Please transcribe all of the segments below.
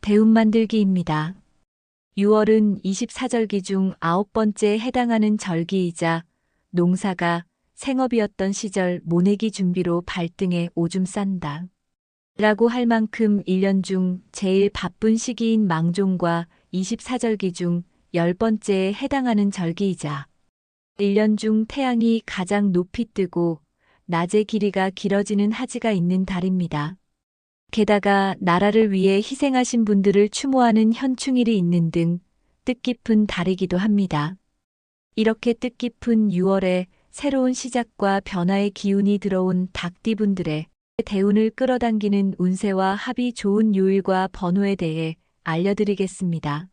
대운 만들기입니다. 6월은 24절기 중 9번째에 해당하는 절기이자 농사가 생업이었던 시절 모내기 준비로 발등에 오줌 싼다 라고 할 만큼 1년 중 제일 바쁜 시기인 망종과 24절기 중 10번째에 해당하는 절기이자 1년 중 태양이 가장 높이 뜨고 낮의 길이가 길어지는 하지가 있는 달입니다. 게다가 나라를 위해 희생하신 분들을 추모하는 현충일이 있는 등 뜻깊은 달이기도 합니다. 이렇게 뜻깊은 6월에 새로운 시작과 변화의 기운이 들어온 닭띠분들의 대운을 끌어당기는 운세와 합이 좋은 요일과 번호에 대해 알려드리겠습니다.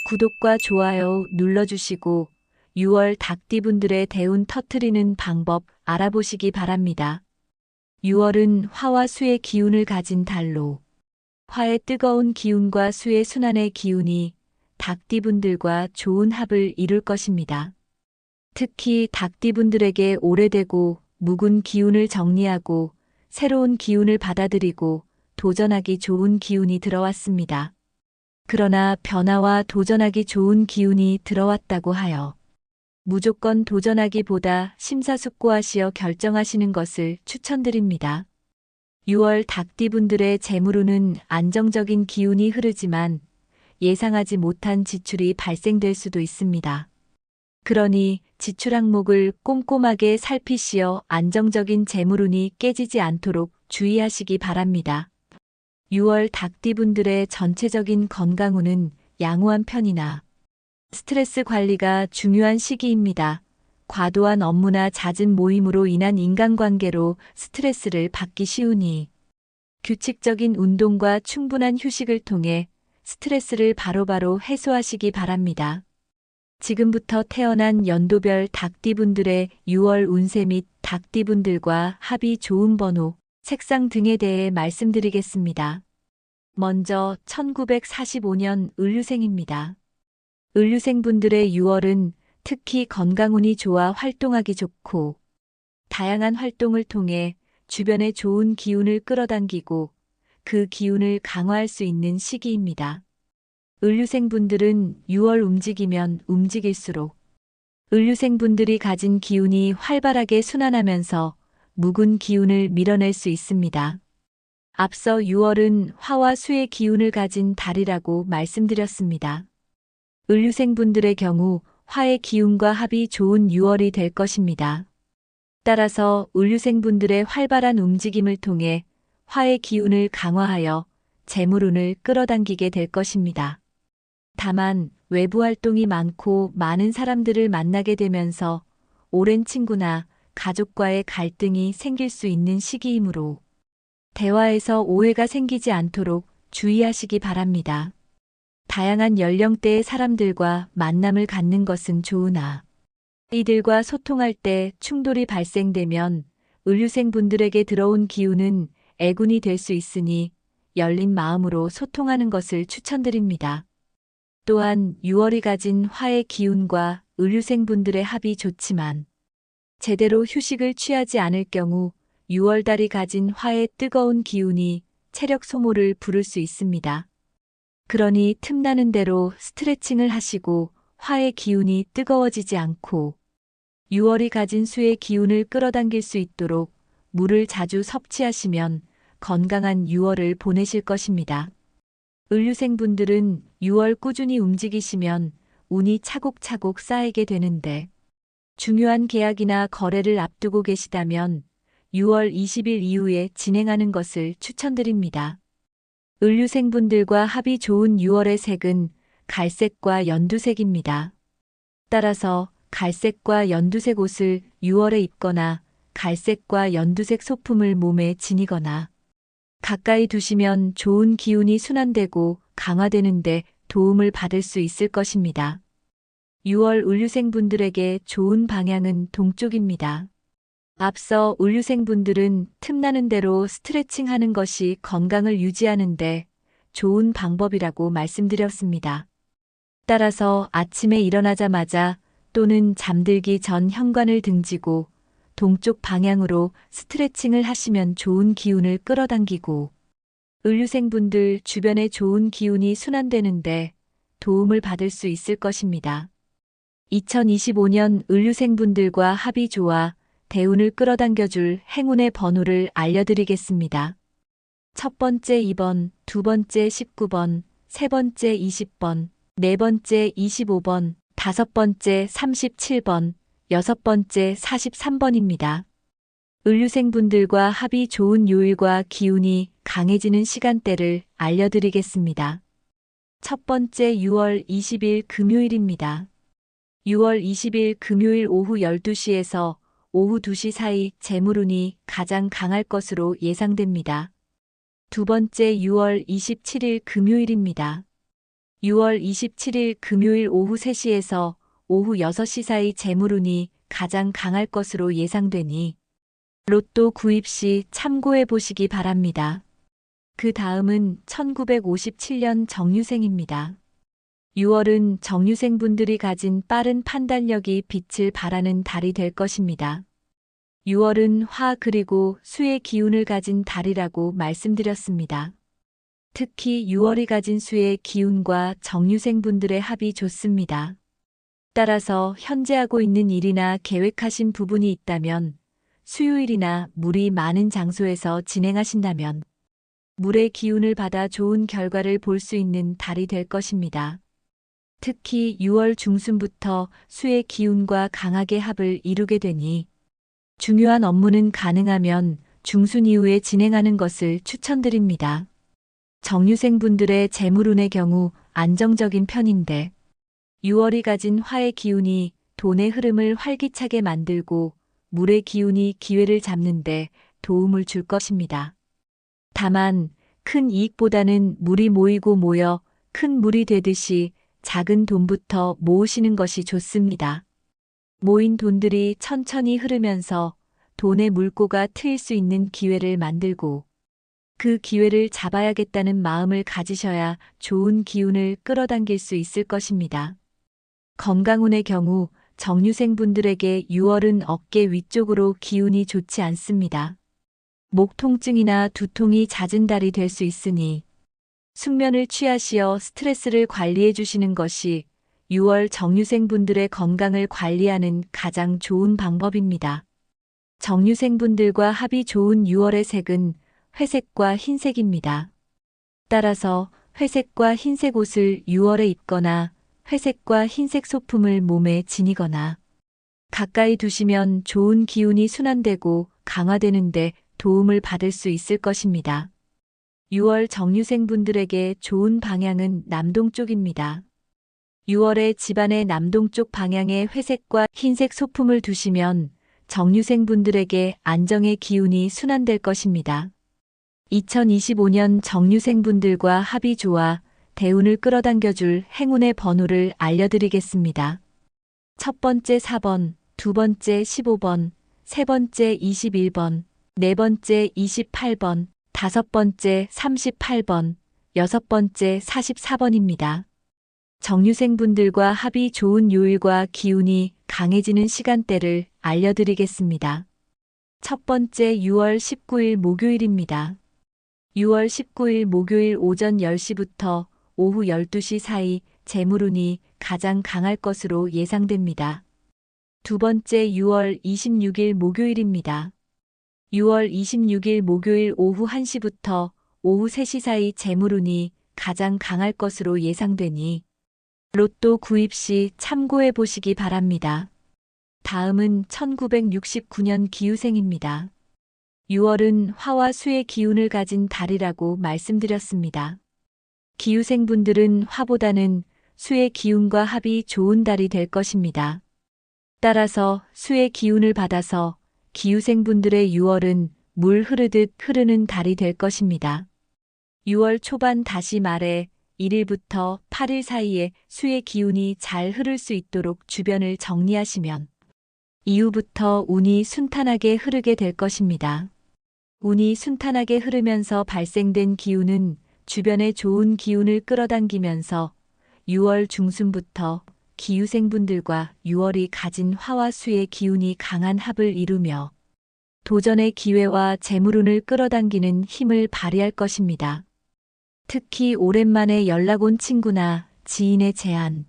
구독과 좋아요 눌러주시고 6월 닭띠분들의 대운 터트리는 방법 알아보시기 바랍니다. 6월은 화와 수의 기운을 가진 달로 화의 뜨거운 기운과 수의 순환의 기운이 닭띠분들과 좋은 합을 이룰 것입니다. 특히 닭띠분들에게 오래되고 묵은 기운을 정리하고 새로운 기운을 받아들이고 도전하기 좋은 기운이 들어왔습니다. 그러나 변화와 도전하기 좋은 기운이 들어왔다고 하여 무조건 도전하기보다 심사숙고하시어 결정하시는 것을 추천드립니다. 6월 닭띠분들의 재물운은 안정적인 기운이 흐르지만 예상하지 못한 지출이 발생될 수도 있습니다. 그러니 지출 항목을 꼼꼼하게 살피시어 안정적인 재물운이 깨지지 않도록 주의하시기 바랍니다. 6월 닭띠분들의 전체적인 건강운은 양호한 편이나 스트레스 관리가 중요한 시기입니다. 과도한 업무나 잦은 모임으로 인한 인간관계로 스트레스를 받기 쉬우니 규칙적인 운동과 충분한 휴식을 통해 스트레스를 바로바로 해소하시기 바랍니다. 지금부터 태어난 연도별 닭띠분들의 6월 운세 및 닭띠분들과 합이 좋은 번호, 색상 등에 대해 말씀드리겠습니다. 먼저 1945년 을류생입니다. 을류생분들의 6월은 특히 건강운이 좋아 활동하기 좋고 다양한 활동을 통해 주변의 좋은 기운을 끌어당기고 그 기운을 강화할 수 있는 시기입니다. 을류생분들은 6월 움직이면 움직일수록 을류생분들이 가진 기운이 활발하게 순환하면서 묵은 기운을 밀어낼 수 있습니다. 앞서 6월은 화와 수의 기운을 가진 달이라고 말씀드렸습니다. 을류생분들의 경우 화의 기운과 합이 좋은 6월이 될 것입니다. 따라서 을류생분들의 활발한 움직임을 통해 화의 기운을 강화하여 재물운을 끌어당기게 될 것입니다. 다만 외부 활동이 많고 많은 사람들을 만나게 되면서 오랜 친구나 가족과의 갈등이 생길 수 있는 시기이므로 대화에서 오해가 생기지 않도록 주의하시기 바랍니다. 다양한 연령대의 사람들과 만남을 갖는 것은 좋으나 이들과 소통할 때 충돌이 발생되면 을류생분들에게 들어온 기운은 애군이 될 수 있으니 열린 마음으로 소통하는 것을 추천드립니다. 또한 6월이 가진 화의 기운과 을류생분들의 합이 좋지만 제대로 휴식을 취하지 않을 경우 6월달이 가진 화의 뜨거운 기운이 체력 소모를 부를 수 있습니다. 그러니 틈나는 대로 스트레칭을 하시고 화의 기운이 뜨거워지지 않고 6월이 가진 수의 기운을 끌어당길 수 있도록 물을 자주 섭취하시면 건강한 6월을 보내실 것입니다. 을류생분들은 6월 꾸준히 움직이시면 운이 차곡차곡 쌓이게 되는데 중요한 계약이나 거래를 앞두고 계시다면 6월 20일 이후에 진행하는 것을 추천드립니다. 을류생분들과 합이 좋은 6월의 색은 갈색과 연두색입니다. 따라서 갈색과 연두색 옷을 6월에 입거나 갈색과 연두색 소품을 몸에 지니거나 가까이 두시면 좋은 기운이 순환되고 강화되는데 도움을 받을 수 있을 것입니다. 6월 을류생분들에게 좋은 방향은 동쪽입니다. 앞서 을류생분들은 틈나는 대로 스트레칭 하는 것이 건강을 유지하는데 좋은 방법이라고 말씀드렸습니다. 따라서 아침에 일어나자마자 또는 잠들기 전 현관을 등지고 동쪽 방향으로 스트레칭을 하시면 좋은 기운을 끌어당기고 을류생분들 주변에 좋은 기운이 순환되는데 도움을 받을 수 있을 것입니다. 2025년 을류생분들과 합이 좋아 대운을 끌어당겨줄 행운의 번호를 알려드리겠습니다. 첫 번째 2번, 두 번째 19번, 세 번째 20번, 네 번째 25번, 다섯 번째 37번, 여섯 번째 43번입니다. 을류생분들과 합이 좋은 요일과 기운이 강해지는 시간대를 알려드리겠습니다. 첫 번째 6월 20일 금요일입니다. 6월 20일 금요일 오후 12시에서 오후 2시 사이 재물운이 가장 강할 것으로 예상됩니다. 두 번째 6월 27일 금요일입니다. 6월 27일 금요일 오후 3시에서 오후 6시 사이 재물운이 가장 강할 것으로 예상되니 로또 구입 시 참고해 보시기 바랍니다. 그 다음은 1957년 정유생입니다. 6월은 정유생분들이 가진 빠른 판단력이 빛을 발하는 달이 될 것입니다. 6월은 화 그리고 수의 기운을 가진 달이라고 말씀드렸습니다. 특히 6월이 가진 수의 기운과 정유생분들의 합이 좋습니다. 따라서 현재 하고 있는 일이나 계획하신 부분이 있다면 수요일이나 물이 많은 장소에서 진행하신다면 물의 기운을 받아 좋은 결과를 볼 수 있는 달이 될 것입니다. 특히 6월 중순부터 수의 기운과 강하게 합을 이루게 되니 중요한 업무는 가능하면 중순 이후에 진행하는 것을 추천드립니다. 정유생분들의 재물운의 경우 안정적인 편인데 6월이 가진 화의 기운이 돈의 흐름을 활기차게 만들고 물의 기운이 기회를 잡는데 도움을 줄 것입니다. 다만 큰 이익보다는 물이 모이고 모여 큰 물이 되듯이 작은 돈부터 모으시는 것이 좋습니다. 모인 돈들이 천천히 흐르면서 돈의 물꼬가 트일 수 있는 기회를 만들고 그 기회를 잡아야겠다는 마음을 가지셔야 좋은 기운을 끌어당길 수 있을 것입니다. 건강운의 경우 정유생분들에게 6월은 어깨 위쪽으로 기운이 좋지 않습니다. 목 통증이나 두통이 잦은 달이 될 수 있으니 숙면을 취하시어 스트레스를 관리해 주시는 것이 6월 정유생분들의 건강을 관리하는 가장 좋은 방법입니다. 정유생분들과 합이 좋은 6월의 색은 회색과 흰색입니다. 따라서 회색과 흰색 옷을 6월에 입거나 회색과 흰색 소품을 몸에 지니거나 가까이 두시면 좋은 기운이 순환되고 강화되는데 도움을 받을 수 있을 것입니다. 6월 정유생분들에게 좋은 방향은 남동쪽입니다. 6월에 집안의 남동쪽 방향에 회색과 흰색 소품을 두시면 정유생분들에게 안정의 기운이 순환될 것입니다. 2025년 정유생분들과 합이 좋아 대운을 끌어당겨줄 행운의 번호를 알려드리겠습니다. 첫 번째 4번, 두 번째 15번, 세 번째 21번, 네 번째 28번, 다섯 번째 38번, 여섯 번째 44번입니다. 정유생분들과 합이 좋은 요일과 기운이 강해지는 시간대를 알려드리겠습니다. 첫 번째 6월 19일 목요일입니다. 6월 19일 목요일 오전 10시부터 오후 12시 사이 재물운이 가장 강할 것으로 예상됩니다. 두 번째 6월 26일 목요일입니다. 6월 26일 목요일 오후 1시부터 오후 3시 사이 재물운이 가장 강할 것으로 예상되니 로또 구입 시 참고해 보시기 바랍니다. 다음은 1969년 기우생입니다. 6월은 화와 수의 기운을 가진 달이라고 말씀드렸습니다. 기우생분들은 화보다는 수의 기운과 합이 좋은 달이 될 것입니다. 따라서 수의 기운을 받아서 기우생분들의 6월은 물 흐르듯 흐르는 달이 될 것입니다. 6월 초반 다시 말해 1일부터 8일 사이에 수의 기운이 잘 흐를 수 있도록 주변을 정리하시면 이후부터 운이 순탄하게 흐르게 될 것입니다. 운이 순탄하게 흐르면서 발생된 기운은 주변에 좋은 기운을 끌어당기면서 6월 중순부터 기후생분들과 6월이 가진 화와 수의 기운이 강한 합을 이루며 도전의 기회와 재물운을 끌어당기는 힘을 발휘할 것입니다. 특히 오랜만에 연락 온 친구나 지인의 제안,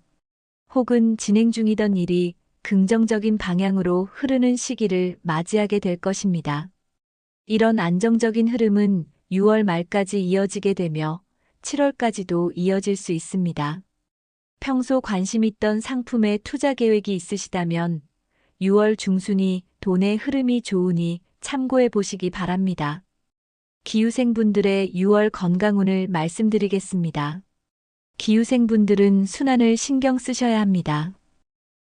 혹은 진행 중이던 일이 긍정적인 방향으로 흐르는 시기를 맞이하게 될 것입니다. 이런 안정적인 흐름은 6월 말까지 이어지게 되며 7월까지도 이어질 수 있습니다. 평소 관심 있던 상품에 투자 계획이 있으시다면 6월 중순이 돈의 흐름이 좋으니 참고해 보시기 바랍니다. 기후생분들의 6월 건강운을 말씀드리겠습니다. 기후생분들은 순환을 신경 쓰셔야 합니다.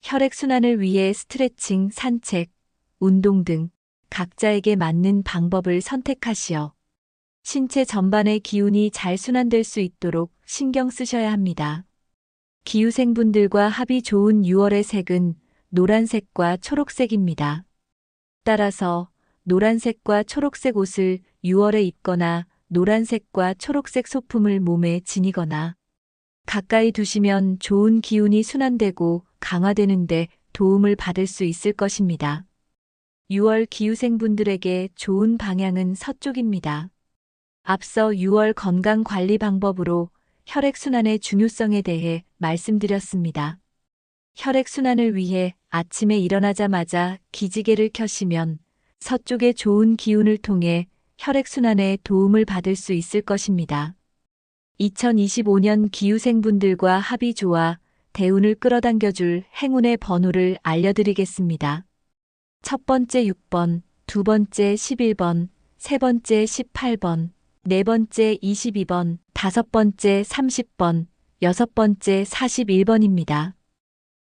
혈액순환을 위해 스트레칭, 산책, 운동 등 각자에게 맞는 방법을 선택하시어 신체 전반의 기운이 잘 순환될 수 있도록 신경 쓰셔야 합니다. 기후생분들과 합이 좋은 6월의 색은 노란색과 초록색입니다. 따라서 노란색과 초록색 옷을 6월에 입거나 노란색과 초록색 소품을 몸에 지니거나 가까이 두시면 좋은 기운이 순환되고 강화되는데 도움을 받을 수 있을 것입니다. 6월 기후생분들에게 좋은 방향은 서쪽입니다. 앞서 6월 건강관리 방법으로 혈액순환의 중요성에 대해 말씀드렸습니다. 혈액순환을 위해 아침에 일어나자마자 기지개를 켜시면 서쪽의 좋은 기운을 통해 혈액순환에 도움을 받을 수 있을 것입니다. 2025년 기후생분들과 합이 좋아 대운을 끌어당겨줄 행운의 번호를 알려드리겠습니다. 첫 번째 6번, 두 번째 11번, 세 번째 18번, 네 번째 22번, 다섯 번째 30번, 여섯 번째 41번입니다.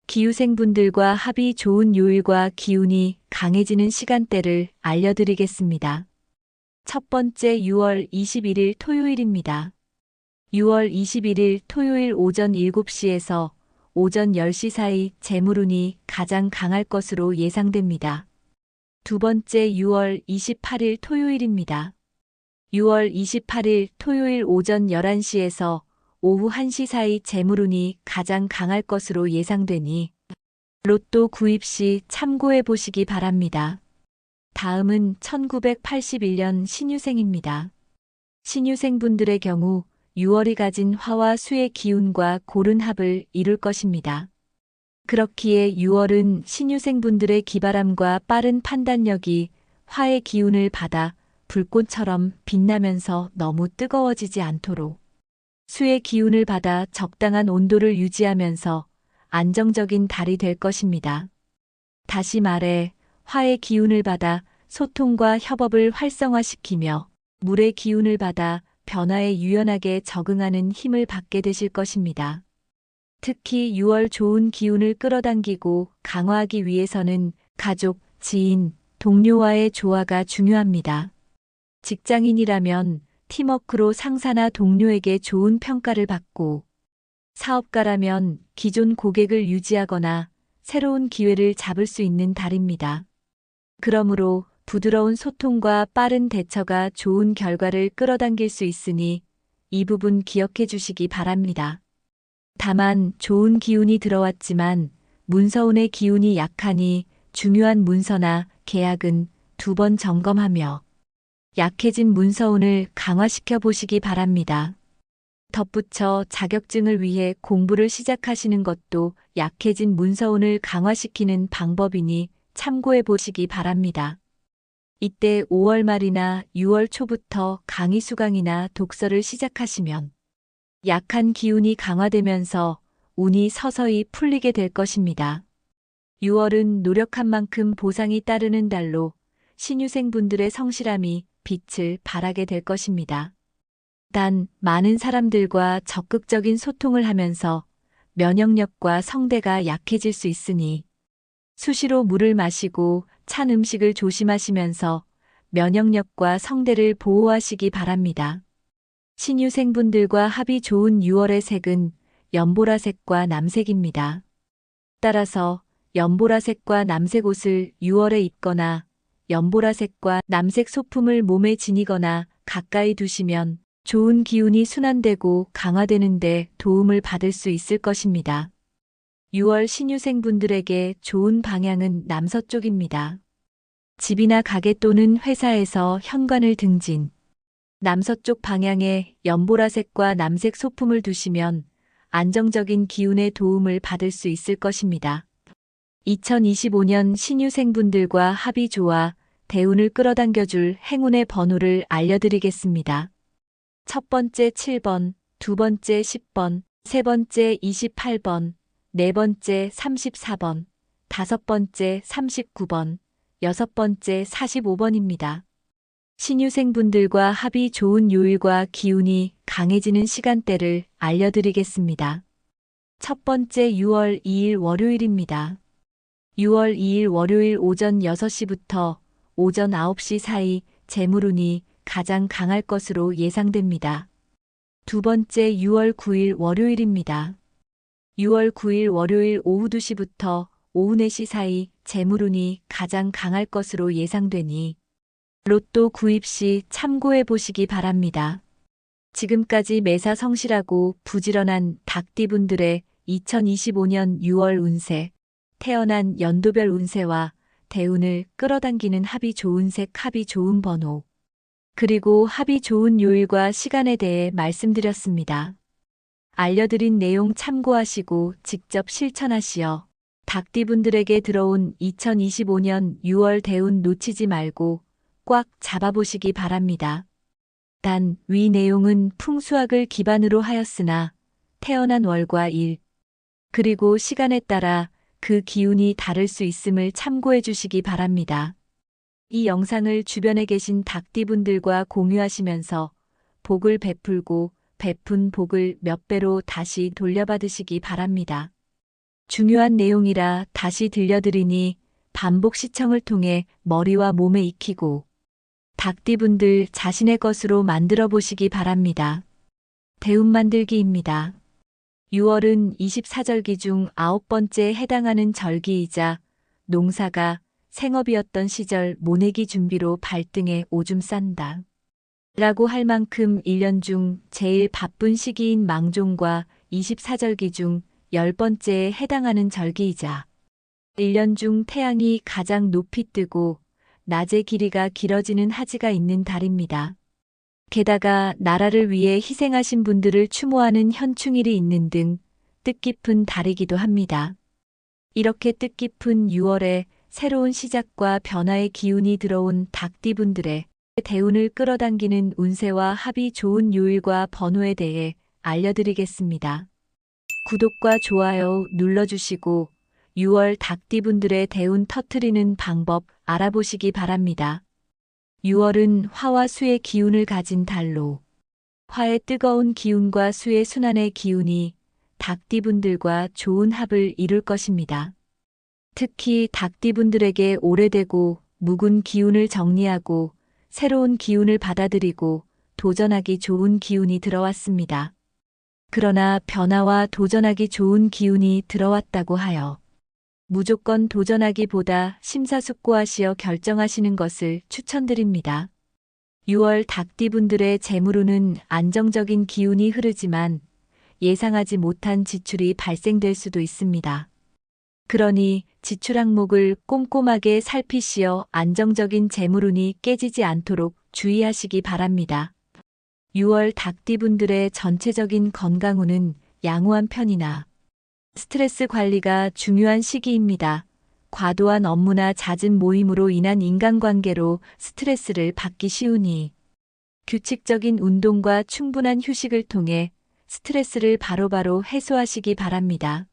기후생분들과 합이 좋은 요일과 기운이 강해지는 시간대를 알려드리겠습니다. 첫 번째 6월 21일 토요일입니다. 6월 21일 토요일 오전 7시에서 오전 10시 사이 재물운이 가장 강할 것으로 예상됩니다. 두 번째 6월 28일 토요일입니다. 6월 28일 토요일 오전 11시에서 오후 1시 사이 재물운이 가장 강할 것으로 예상되니 로또 구입 시 참고해 보시기 바랍니다. 다음은 1981년 신유생입니다. 신유생분들의 경우 6월이 가진 화와 수의 기운과 고른 합을 이룰 것입니다. 그렇기에 6월은 신유생분들의 기발함과 빠른 판단력이 화의 기운을 받아 불꽃처럼 빛나면서 너무 뜨거워지지 않도록 수의 기운을 받아 적당한 온도를 유지하면서 안정적인 달이 될 것입니다. 다시 말해 화의 기운을 받아 소통과 협업을 활성화시키며 물의 기운을 받아 변화에 유연하게 적응하는 힘을 받게 되실 것입니다. 특히 6월 좋은 기운을 끌어당기고 강화하기 위해서는 가족, 지인, 동료와의 조화가 중요합니다. 직장인이라면 팀워크로 상사나 동료에게 좋은 평가를 받고, 사업가라면 기존 고객을 유지하거나 새로운 기회를 잡을 수 있는 달입니다. 그러므로 부드러운 소통과 빠른 대처가 좋은 결과를 끌어당길 수 있으니 이 부분 기억해 주시기 바랍니다. 다만 좋은 기운이 들어왔지만 문서운의 기운이 약하니 중요한 문서나 계약은 2번 점검하며 약해진 문서운을 강화시켜 보시기 바랍니다. 덧붙여 자격증을 위해 공부를 시작하시는 것도 약해진 문서운을 강화시키는 방법이니 참고해 보시기 바랍니다. 이때 5월 말이나 6월 초부터 강의 수강이나 독서를 시작하시면 약한 기운이 강화되면서 운이 서서히 풀리게 될 것입니다. 6월은 노력한 만큼 보상이 따르는 달로 신유생분들의 성실함이 빛을 발하게 될 것입니다. 단, 많은 사람들과 적극적인 소통을 하면서 면역력과 성대가 약해질 수 있으니 수시로 물을 마시고 찬 음식을 조심하시면서 면역력과 성대를 보호하시기 바랍니다. 신유생분들과 합이 좋은 6월의 색은 연보라색과 남색입니다. 따라서 연보라색과 남색 옷을 6월에 입거나 연보라색과 남색 소품을 몸에 지니거나 가까이 두시면 좋은 기운이 순환되고 강화되는데 도움을 받을 수 있을 것입니다. 6월 신유생분들에게 좋은 방향은 남서쪽입니다. 집이나 가게 또는 회사에서 현관을 등진, 남서쪽 방향에 연보라색과 남색 소품을 두시면 안정적인 기운의 도움을 받을 수 있을 것입니다. 2025년 신유생분들과 합이 좋아 대운을 끌어당겨줄 행운의 번호를 알려드리겠습니다. 첫 번째 7번, 두 번째 10번, 세 번째 28번, 네 번째 34번, 다섯 번째 39번, 여섯 번째 45번입니다. 신유생분들과 합이 좋은 요일과 기운이 강해지는 시간대를 알려드리겠습니다. 첫 번째 6월 2일 월요일입니다. 6월 2일 월요일 오전 6시부터 오전 9시 사이 재물운이 가장 강할 것으로 예상됩니다. 두 번째 6월 9일 월요일입니다. 6월 9일 월요일 오후 2시부터 오후 4시 사이 재물운이 가장 강할 것으로 예상되니 로또 구입 시 참고해 보시기 바랍니다. 지금까지 매사 성실하고 부지런한 닭띠분들의 2025년 6월 운세, 태어난 연도별 운세와 대운을 끌어당기는 합이 좋은 색, 합이 좋은 번호, 그리고 합이 좋은 요일과 시간에 대해 말씀드렸습니다. 알려드린 내용 참고하시고 직접 실천하시어 닭띠분들에게 들어온 2025년 6월 대운 놓치지 말고 꽉 잡아보시기 바랍니다. 단, 위 내용은 풍수학을 기반으로 하였으나 태어난 월과 일, 그리고 시간에 따라 그 기운이 다를 수 있음을 참고해 주시기 바랍니다. 이 영상을 주변에 계신 닭띠분들과 공유하시면서 복을 베풀고 베푼 복을 몇 배로 다시 돌려받으시기 바랍니다. 중요한 내용이라 다시 들려드리니 반복 시청을 통해 머리와 몸에 익히고 닭띠분들 자신의 것으로 만들어 보시기 바랍니다. 대운 만들기입니다. 6월은 24절기 중 9번째에 해당하는 절기이자 농사가 생업이었던 시절 모내기 준비로 발등에 오줌 싼다 라고 할 만큼 1년 중 제일 바쁜 시기인 망종과 24절기 중 10번째에 해당하는 절기이자 1년 중 태양이 가장 높이 뜨고 낮의 길이가 길어지는 하지가 있는 달입니다. 게다가 나라를 위해 희생하신 분들을 추모하는 현충일이 있는 등 뜻깊은 달이기도 합니다. 이렇게 뜻깊은 6월에 새로운 시작과 변화의 기운이 들어온 닭띠분들의 대운을 끌어당기는 운세와 합이 좋은 요일과 번호에 대해 알려드리겠습니다. 구독과 좋아요 눌러주시고 6월 닭띠분들의 대운 터트리는 방법 알아보시기 바랍니다. 6월은 화와 수의 기운을 가진 달로 화의 뜨거운 기운과 수의 순환의 기운이 닭띠분들과 좋은 합을 이룰 것입니다. 특히 닭띠분들에게 오래되고 묵은 기운을 정리하고 새로운 기운을 받아들이고 도전하기 좋은 기운이 들어왔습니다. 그러나 변화와 도전하기 좋은 기운이 들어왔다고 하여 무조건 도전하기보다 심사숙고하시어 결정하시는 것을 추천드립니다. 6월 닭띠분들의 재물운은 안정적인 기운이 흐르지만 예상하지 못한 지출이 발생될 수도 있습니다. 그러니 지출 항목을 꼼꼼하게 살피시어 안정적인 재물운이 깨지지 않도록 주의하시기 바랍니다. 6월 닭띠분들의 전체적인 건강운은 양호한 편이나 스트레스 관리가 중요한 시기입니다. 과도한 업무나 잦은 모임으로 인한 인간관계로 스트레스를 받기 쉬우니 규칙적인 운동과 충분한 휴식을 통해 스트레스를 바로바로 해소하시기 바랍니다.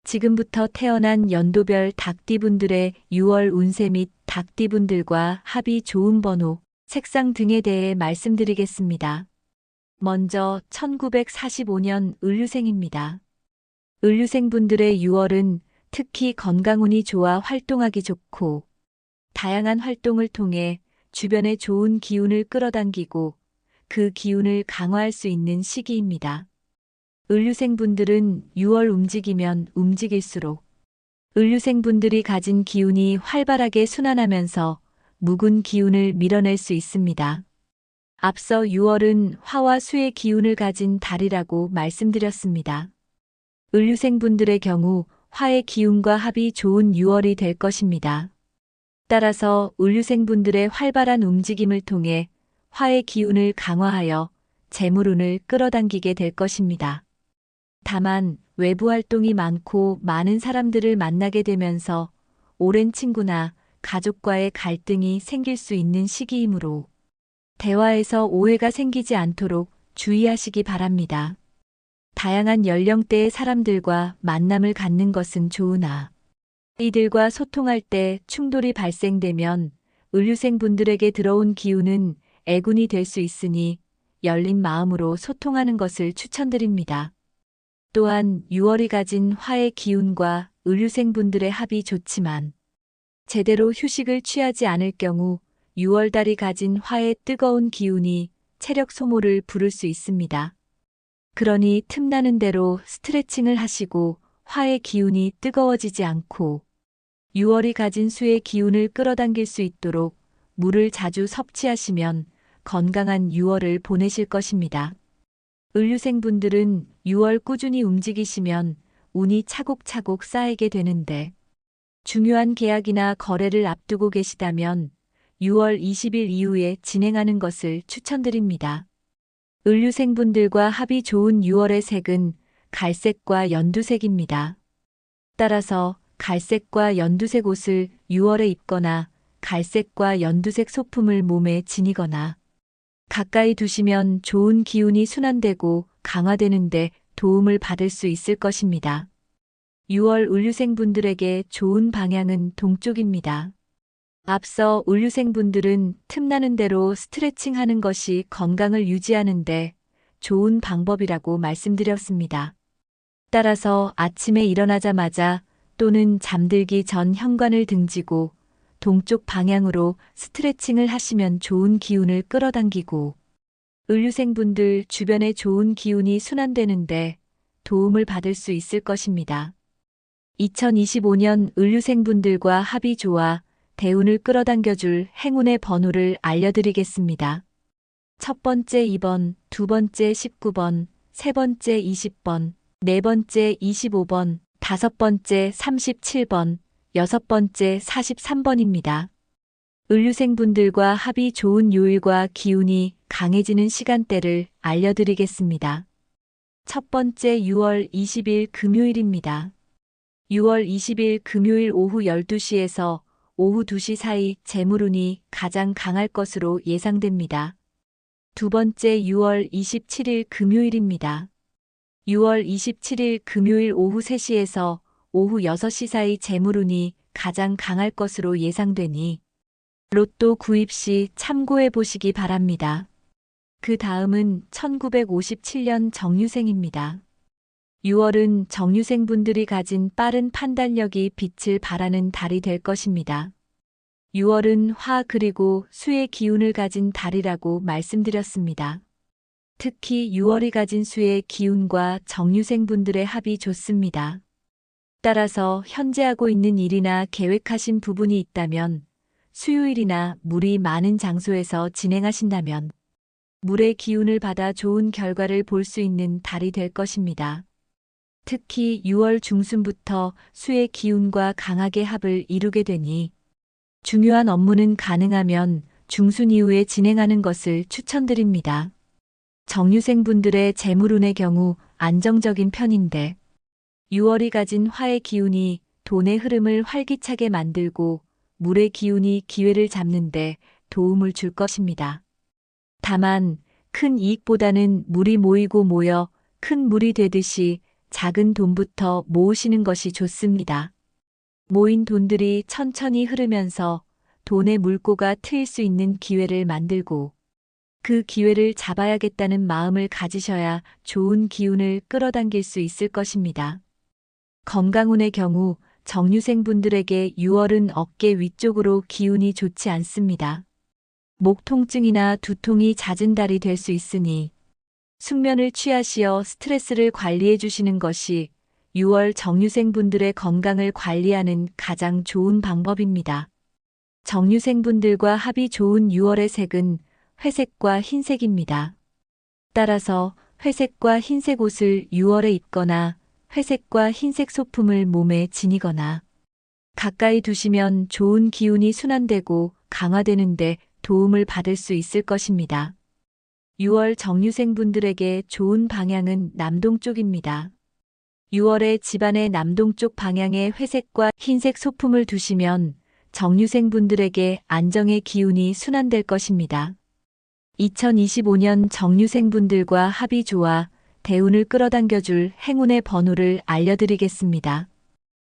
지금부터 태어난 연도별 닭띠분들의 6월 운세 및 닭띠분들과 합이 좋은 번호, 색상 등에 대해 말씀드리겠습니다. 먼저 1945년 을류생입니다. 을류생분들의 6월은 특히 건강운이 좋아 활동하기 좋고 다양한 활동을 통해 주변의 좋은 기운을 끌어당기고 그 기운을 강화할 수 있는 시기입니다. 을류생분들은 6월 움직이면 움직일수록 을류생분들이 가진 기운이 활발하게 순환하면서 묵은 기운을 밀어낼 수 있습니다. 앞서 6월은 화와 수의 기운을 가진 달이라고 말씀드렸습니다. 을류생분들의 경우 화의 기운과 합이 좋은 6월이 될 것입니다. 따라서 을류생분들의 활발한 움직임을 통해 화의 기운을 강화하여 재물운을 끌어당기게 될 것입니다. 다만 외부 활동이 많고 많은 사람들을 만나게 되면서 오랜 친구나 가족과의 갈등이 생길 수 있는 시기이므로 대화에서 오해가 생기지 않도록 주의하시기 바랍니다. 다양한 연령대의 사람들과 만남을 갖는 것은 좋으나 이들과 소통할 때 충돌이 발생되면 을류생 분들에게 들어온 기운은 애군이 될 수 있으니 열린 마음으로 소통하는 것을 추천드립니다. 또한 6월이 가진 화의 기운과 을류생 분들의 합이 좋지만 제대로 휴식을 취하지 않을 경우 6월달이 가진 화의 뜨거운 기운이 체력 소모를 부를 수 있습니다. 그러니 틈나는 대로 스트레칭을 하시고 화의 기운이 뜨거워지지 않고 6월이 가진 수의 기운을 끌어당길 수 있도록 물을 자주 섭취하시면 건강한 6월을 보내실 것입니다. 을류생 분들은 6월 꾸준히 움직이시면 운이 차곡차곡 쌓이게 되는데 중요한 계약이나 거래를 앞두고 계시다면 6월 20일 이후에 진행하는 것을 추천드립니다. 을류생 분들과 합이 좋은 6월의 색은 갈색과 연두색입니다. 따라서 갈색과 연두색 옷을 6월에 입거나 갈색과 연두색 소품을 몸에 지니거나 가까이 두시면 좋은 기운이 순환되고 강화되는데 도움을 받을 수 있을 것입니다. 6월 을류생 분들에게 좋은 방향은 동쪽입니다. 앞서 을류생 분들은 틈나는 대로 스트레칭 하는 것이 건강을 유지하는데 좋은 방법이라고 말씀드렸습니다. 따라서 아침에 일어나자마자 또는 잠들기 전 현관을 등지고 동쪽 방향으로 스트레칭을 하시면 좋은 기운을 끌어당기고 을류생 분들 주변에 좋은 기운이 순환되는데 도움을 받을 수 있을 것입니다. 2025년 을류생 분들과 합이 좋아 대운을 끌어당겨줄 행운의 번호를 알려드리겠습니다. 첫 번째 2번, 두 번째 19번, 세 번째 20번, 네 번째 25번, 다섯 번째 37번, 여섯 번째 43번입니다. 을류생 분들과 합이 좋은 요일과 기운이 강해지는 시간대를 알려드리겠습니다. 첫 번째 6월 20일 금요일입니다. 6월 20일 금요일 오후 12시에서 오후 2시 사이 재물운이 가장 강할 것으로 예상됩니다. 두 번째 6월 27일 금요일입니다. 6월 27일 금요일 오후 3시에서 오후 6시 사이 재물운이 가장 강할 것으로 예상되니 로또 구입 시 참고해 보시기 바랍니다. 그 다음은 1957년 정유생입니다. 6월은 정유생 분들이 가진 빠른 판단력이 빛을 발하는 달이 될 것입니다. 6월은 화 그리고 수의 기운을 가진 달이라고 말씀드렸습니다. 특히 6월이 가진 수의 기운과 정유생 분들의 합이 좋습니다. 따라서 현재 하고 있는 일이나 계획하신 부분이 있다면 수요일이나 물이 많은 장소에서 진행하신다면 물의 기운을 받아 좋은 결과를 볼 수 있는 달이 될 것입니다. 특히 6월 중순부터 수의 기운과 강하게 합을 이루게 되니 중요한 업무는 가능하면 중순 이후에 진행하는 것을 추천드립니다. 정유생 분들의 재물운의 경우 안정적인 편인데 6월이 가진 화의 기운이 돈의 흐름을 활기차게 만들고 물의 기운이 기회를 잡는데 도움을 줄 것입니다. 다만 큰 이익보다는 물이 모이고 모여 큰 물이 되듯이 작은 돈부터 모으시는 것이 좋습니다. 모인 돈들이 천천히 흐르면서 돈의 물꼬가 트일 수 있는 기회를 만들고 그 기회를 잡아야겠다는 마음을 가지셔야 좋은 기운을 끌어당길 수 있을 것입니다. 건강운의 경우 정유생 분들에게 6월은 어깨 위쪽으로 기운이 좋지 않습니다. 목 통증이나 두통이 잦은 달이 될 수 있으니 숙면을 취하시어 스트레스를 관리해 주시는 것이 6월 정유생 분들의 건강을 관리하는 가장 좋은 방법입니다. 정유생 분들과 합이 좋은 6월의 색은 회색과 흰색입니다. 따라서 회색과 흰색 옷을 6월에 입거나 회색과 흰색 소품을 몸에 지니거나 가까이 두시면 좋은 기운이 순환되고 강화되는데 도움을 받을 수 있을 것입니다. 6월 정유생분들에게 좋은 방향은 남동쪽입니다. 6월에 집안의 남동쪽 방향에 회색과 흰색 소품을 두시면 정유생분들에게 안정의 기운이 순환될 것입니다. 2025년 정유생분들과 합이 좋아 대운을 끌어당겨줄 행운의 번호를 알려드리겠습니다.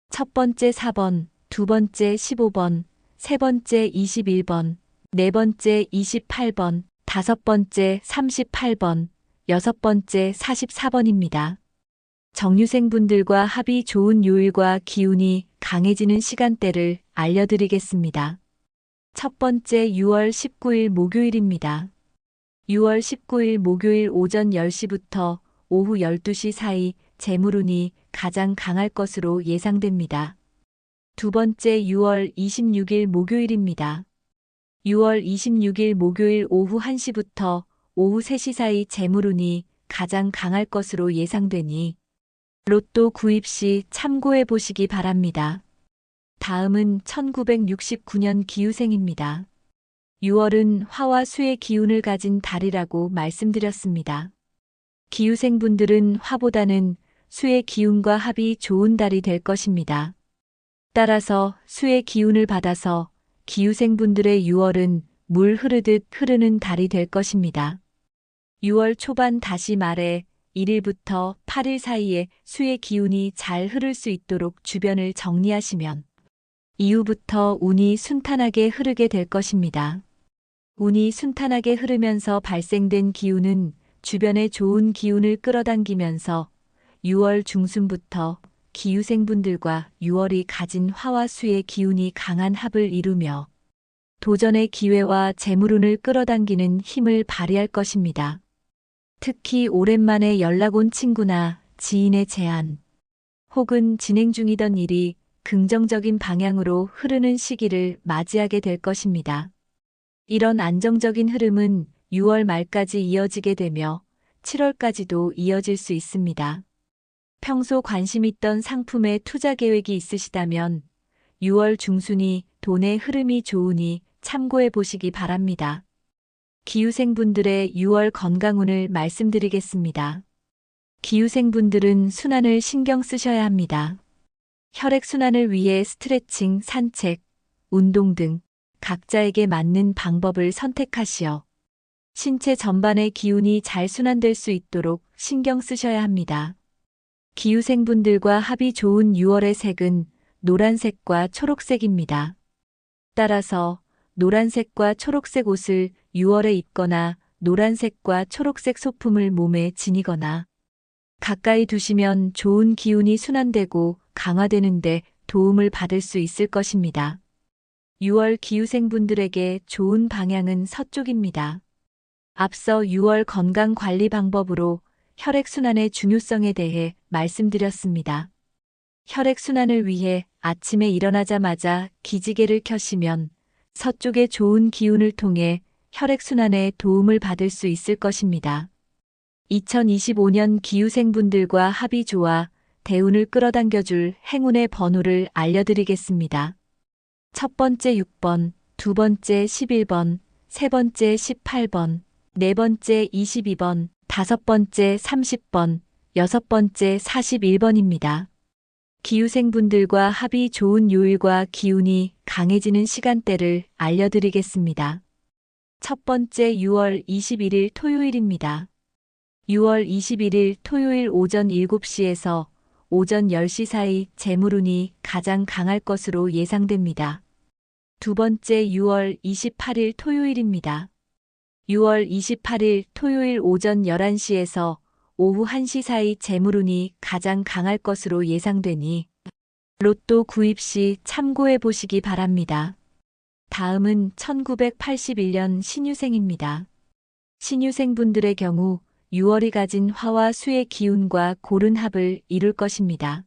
첫 번째 4번, 두 번째 15번, 세 번째 21번, 네 번째 28번, 다섯 번째 38번, 여섯 번째 44번입니다. 정유생분들과 합이 좋은 요일과 기운이 강해지는 시간대를 알려드리겠습니다. 첫 번째 6월 19일 목요일입니다. 6월 19일 목요일 오전 10시부터 오후 12시 사이 재물운이 가장 강할 것으로 예상됩니다. 두 번째 6월 26일 목요일입니다. 6월 26일 목요일 오후 1시부터 오후 3시 사이 재물운이 가장 강할 것으로 예상되니 로또 구입 시 참고해 보시기 바랍니다. 다음은 1969년 기우생입니다. 6월은 화와 수의 기운을 가진 달이라고 말씀드렸습니다. 기우생분들은 화보다는 수의 기운과 합이 좋은 달이 될 것입니다. 따라서 수의 기운을 받아서 기우생분들의 6월은 물 흐르듯 흐르는 달이 될 것입니다. 6월 초반 다시 말해 1일부터 8일 사이에 수의 기운이 잘 흐를 수 있도록 주변을 정리하시면 이후부터 운이 순탄하게 흐르게 될 것입니다. 운이 순탄하게 흐르면서 발생된 기운은 주변의 좋은 기운을 끌어당기면서 6월 중순부터 기우생분들과 6월이 가진 화와 수의 기운이 강한 합을 이루며 도전의 기회와 재물운을 끌어당기는 힘을 발휘할 것입니다. 특히 오랜만에 연락 온 친구나 지인의 제안 혹은 진행 중이던 일이 긍정적인 방향으로 흐르는 시기를 맞이하게 될 것입니다. 이런 안정적인 흐름은 6월 말까지 이어지게 되며 7월까지도 이어질 수 있습니다. 평소 관심 있던 상품에 투자 계획이 있으시다면 6월 중순이 돈의 흐름이 좋으니 참고해 보시기 바랍니다. 기우생분들의 6월 건강운을 말씀드리겠습니다. 기우생분들은 순환을 신경 쓰셔야 합니다. 혈액순환을 위해 스트레칭, 산책, 운동 등 각자에게 맞는 방법을 선택하시어 신체 전반의 기운이 잘 순환될 수 있도록 신경 쓰셔야 합니다. 기우생분들과 합이 좋은 6월의 색은 노란색과 초록색입니다. 따라서 노란색과 초록색 옷을 6월에 입거나 노란색과 초록색 소품을 몸에 지니거나 가까이 두시면 좋은 기운이 순환되고 강화되는데 도움을 받을 수 있을 것입니다. 6월 기우생분들에게 좋은 방향은 서쪽입니다. 앞서 6월 건강관리 방법으로 혈액순환의 중요성에 대해 말씀드렸습니다. 혈액순환을 위해 아침에 일어나자마자 기지개를 켜시면 서쪽의 좋은 기운을 통해 혈액순환에 도움을 받을 수 있을 것입니다. 2025년 기우생분들과 합이 좋아 대운을 끌어당겨줄 행운의 번호를 알려드리겠습니다. 첫 번째 6번, 두 번째 11번, 세 번째 18번, 네 번째 22번, 다섯 번째 30번, 여섯 번째 41번입니다. 기우생분들과 합이 좋은 요일과 기운이 강해지는 시간대를 알려드리겠습니다. 첫 번째 6월 21일 토요일입니다. 6월 21일 토요일 오전 7시에서 오전 10시 사이 재물운이 가장 강할 것으로 예상됩니다. 두 번째 6월 28일 토요일입니다. 6월 28일 토요일 오전 11시에서 오후 1시 사이 재물운이 가장 강할 것으로 예상되니 로또 구입 시 참고해 보시기 바랍니다. 다음은 1981년 신유생입니다. 신유생분들의 경우 6월이 가진 화와 수의 기운과 고른 합을 이룰 것입니다.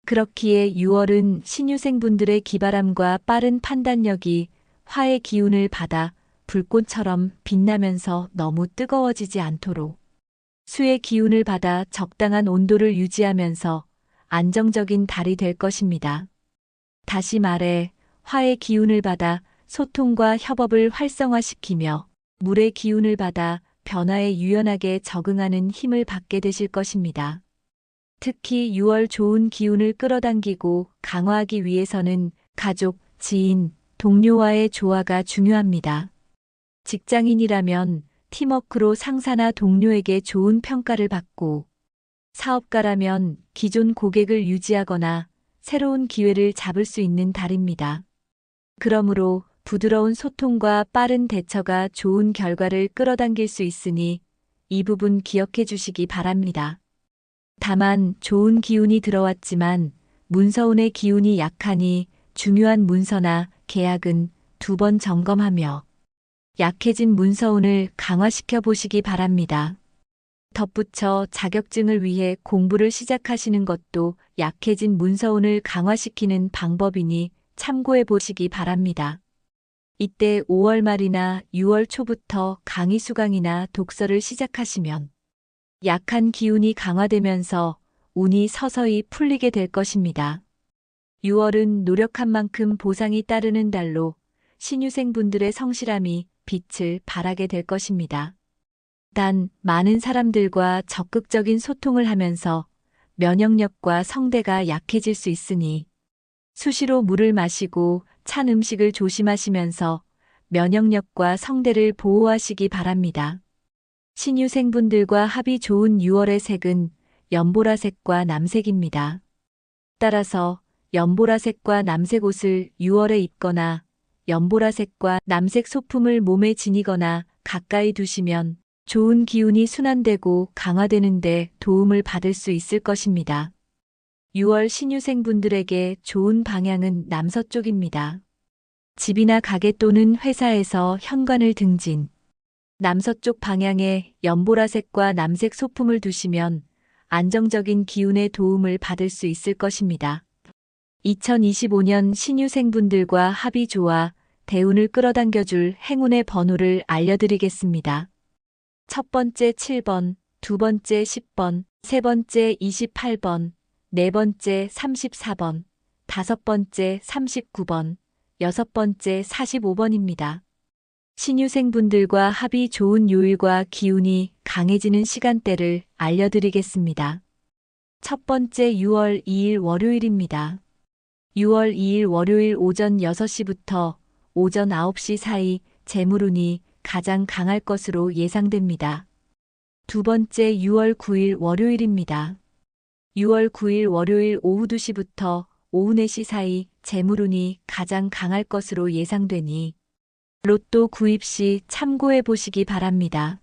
그렇기에 6월은 신유생분들의 기발함과 빠른 판단력이 화의 기운을 받아 불꽃처럼 빛나면서 너무 뜨거워지지 않도록 수의 기운을 받아 적당한 온도를 유지하면서 안정적인 달이 될 것입니다. 다시 말해 화의 기운을 받아 소통과 협업을 활성화시키며 물의 기운을 받아 변화에 유연하게 적응하는 힘을 받게 되실 것입니다. 특히 6월 좋은 기운을 끌어당기고 강화하기 위해서는 가족, 지인, 동료와의 조화가 중요합니다. 직장인이라면 팀워크로 상사나 동료에게 좋은 평가를 받고, 사업가라면 기존 고객을 유지하거나 새로운 기회를 잡을 수 있는 달입니다. 그러므로 부드러운 소통과 빠른 대처가 좋은 결과를 끌어당길 수 있으니 이 부분 기억해 주시기 바랍니다. 다만 좋은 기운이 들어왔지만 문서운의 기운이 약하니 중요한 문서나 계약은 2번 점검하며 약해진 문서운을 강화시켜 보시기 바랍니다. 덧붙여 자격증을 위해 공부를 시작하시는 것도 약해진 문서운을 강화시키는 방법이니 참고해 보시기 바랍니다. 이때 5월 말이나 6월 초부터 강의 수강이나 독서를 시작하시면 약한 기운이 강화되면서 운이 서서히 풀리게 될 것입니다. 6월은 노력한 만큼 보상이 따르는 달로 신유생분들의 성실함이 빛을 발하게 될 것입니다. 단, 많은 사람들과 적극적인 소통을 하면서 면역력과 성대가 약해질 수 있으니 수시로 물을 마시고 찬 음식을 조심하시면서 면역력과 성대를 보호하시기 바랍니다. 신유생분들과 합이 좋은 6월의 색은 연보라색과 남색입니다. 따라서 연보라색과 남색 옷을 6월에 입거나 연보라색과 남색 소품을 몸에 지니거나 가까이 두시면 좋은 기운이 순환되고 강화되는 데 도움을 받을 수 있을 것입니다. 6월 신유생분들에게 좋은 방향은 남서쪽입니다. 집이나 가게 또는 회사에서 현관을 등진 남서쪽 방향에 연보라색과 남색 소품을 두시면 안정적인 기운의 도움을 받을 수 있을 것입니다. 2025년 신유생분들과 합이 좋아 대운을 끌어당겨줄 행운의 번호를 알려드리겠습니다. 첫 번째 7번, 두 번째 10번, 세 번째 28번, 네 번째 34번, 다섯 번째 39번, 여섯 번째 45번입니다. 신유생분들과 합이 좋은 요일과 기운이 강해지는 시간대를 알려드리겠습니다. 첫 번째 6월 2일 월요일입니다. 6월 2일 월요일 오전 6시부터 오전 9시 사이 재물운이 가장 강할 것으로 예상됩니다. 두 번째 6월 9일 월요일입니다. 6월 9일 월요일 오후 2시부터 오후 4시 사이 재물운이 가장 강할 것으로 예상되니 로또 구입 시 참고해 보시기 바랍니다.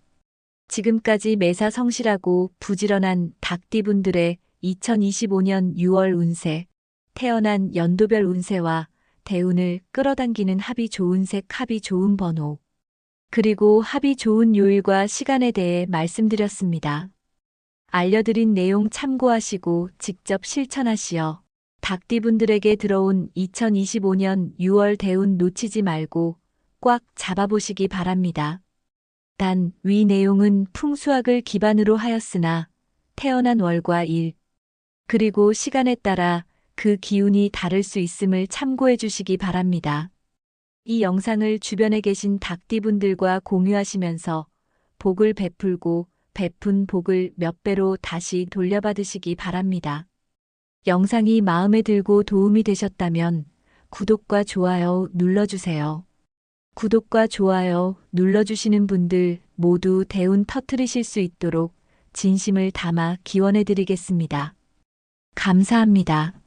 지금까지 매사 성실하고 부지런한 닭띠분들의 2025년 6월 운세, 태어난 연도별 운세와 대운을 끌어당기는 합이 좋은 색, 합이 좋은 번호, 그리고 합이 좋은 요일과 시간에 대해 말씀드렸습니다. 알려드린 내용 참고하시고 직접 실천하시어 닭띠분들에게 들어온 2025년 6월 대운 놓치지 말고 꽉 잡아보시기 바랍니다. 단, 위 내용은 풍수학을 기반으로 하였으나 태어난 월과 일, 그리고 시간에 따라 그 기운이 다를 수 있음을 참고해 주시기 바랍니다. 이 영상을 주변에 계신 닭띠분들과 공유하시면서 복을 베풀고 베푼 복을 몇 배로 다시 돌려받으시기 바랍니다. 영상이 마음에 들고 도움이 되셨다면 구독과 좋아요 눌러주세요. 구독과 좋아요 눌러주시는 분들 모두 대운 터뜨리실 수 있도록 진심을 담아 기원해 드리겠습니다. 감사합니다.